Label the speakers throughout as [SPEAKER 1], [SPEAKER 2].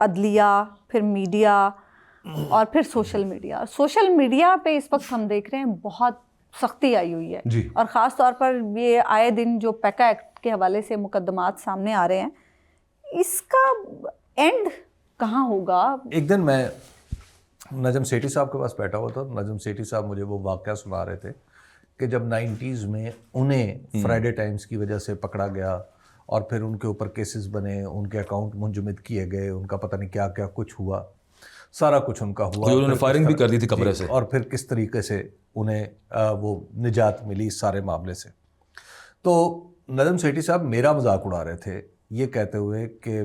[SPEAKER 1] عدلیہ، پھر میڈیا اور پھر سوشل میڈیا. سوشل میڈیا پہ اس وقت ہم دیکھ رہے ہیں بہت سختی آئی ہوئی ہے
[SPEAKER 2] جی.
[SPEAKER 1] اور خاص طور پر یہ آئے دن جو پیکا ایکٹ کے حوالے سے مقدمات سامنے آ رہے ہیں، اس کا اینڈ کہاں ہوگا؟
[SPEAKER 2] ایک دن میں نجم سیٹھی صاحب کے پاس بیٹھا ہوا تھا. نجم سیٹھی صاحب مجھے وہ واقعہ سنا رہے تھے کہ جب 90s میں انہیں فرائیڈے ٹائمز کی وجہ سے پکڑا گیا اور پھر ان کے اوپر کیسز بنے، ان کے اکاؤنٹ منجمد کیے گئے، ان کا پتہ نہیں کیا کیا کچھ ہوا، سارا کچھ ان کا ہوا.
[SPEAKER 3] انہوں نے فائرنگ بھی کر دی تھی کمرے سے،
[SPEAKER 2] اور پھر کس طریقے سے انہیں وہ نجات ملی اس سارے معاملے سے. تو نجم سیٹھی صاحب میرا مذاق اڑا رہے تھے یہ کہتے ہوئے کہ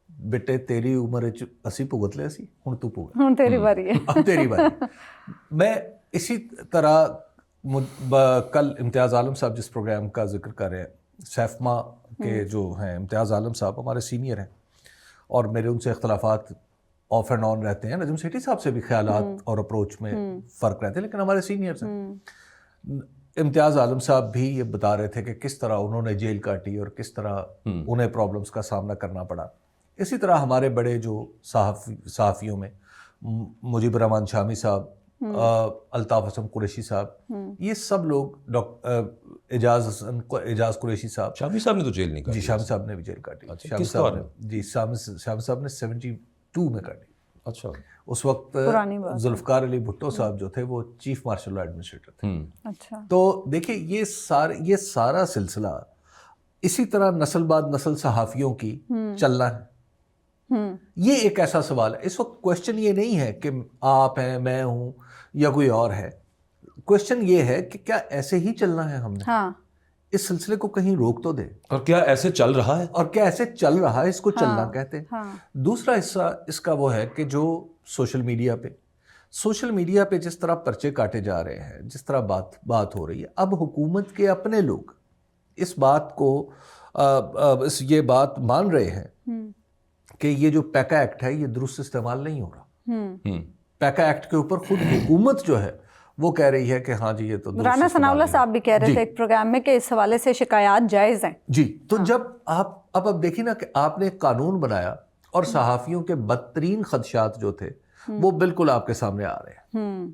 [SPEAKER 2] بیٹے تیری عمر اسی بھگت لے اسی ہن تو بھگت،
[SPEAKER 1] ہن تیری باری ہے،
[SPEAKER 2] اب تیری باری. میں اسی طرح کل امتیاز عالم صاحب جس پروگرام کا ذکر کر رہے ہیں، سیفما کے جو ہیں امتیاز عالم صاحب ہمارے سینئر ہیں اور میرے ان سے اختلافات آف اینڈ آن رہتے ہیں. نجم سیٹھی صاحب سے بھی خیالات اور اپروچ میں فرق رہتے ہیں لیکن ہمارے سینئرز ہیں. امتیاز عالم صاحب بھی یہ بتا رہے تھے کہ کس طرح انہوں نے جیل کاٹی اور کس طرح انہیں پرابلمس کا سامنا کرنا پڑا. اسی طرح ہمارے بڑے جو صحافیوں میں مجیب الرحمان شامی صاحب، الطاف حسن قریشی صاحب، یہ سب لوگ، اعجاز قریشی صاحب،
[SPEAKER 3] شامی صاحب نے تو جیل نہیں کاٹی.
[SPEAKER 2] جی شامی صاحب نے بھی جیل کاٹی. شامی صاحب نے 72 میں کاٹی.
[SPEAKER 3] اچھا.
[SPEAKER 2] اس وقت ذوالفقار علی بھٹو صاحب جو تھے وہ چیف مارشل ایڈمنسٹریٹر تھے.
[SPEAKER 1] اچھا.
[SPEAKER 2] تو دیکھیں یہ سارا سلسلہ اسی طرح نسل بعد نسل صحافیوں کی چلنا ہے. یہ ایک ایسا سوال ہے اس وقت. کوشچن یہ نہیں ہے کہ آپ ہیں، میں ہوں یا کوئی اور ہے. کوشچن یہ ہے کہ کیا ایسے ہی چلنا ہے ہم نے؟ اس سلسلے کو کہیں روک تو دے.
[SPEAKER 3] اور کیا ایسے چل رہا ہے؟
[SPEAKER 2] اور کیا ایسے چل رہا ہے؟ اس کو چلنا کہتے ہیں. دوسرا حصہ اس کا وہ ہے کہ جو سوشل میڈیا پہ جس طرح پرچے کاٹے جا رہے ہیں، جس طرح بات ہو رہی ہے، اب حکومت کے اپنے لوگ اس بات کو یہ بات مان رہے ہیں کہ یہ جو پیکا ایکٹ ہے یہ درست استعمال نہیں ہو رہا. پیکا ایکٹ کے اوپر خود حکومت جو ہے وہ کہہ رہی ہے کہ ہاں جی یہ تو
[SPEAKER 1] رانا ثناء اللہ صاحب بھی کہہ رہے تھے ایک پروگرام میں کہ اس حوالے سے شکایات جائز ہیں.
[SPEAKER 2] جی. تو جب آپ اب دیکھیں نا کہ آپ نے ایک قانون بنایا اور صحافیوں کے بدترین خدشات جو تھے وہ بالکل آپ کے سامنے آ رہے ہیں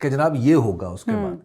[SPEAKER 2] کہ جناب یہ ہوگا اس کے بعد.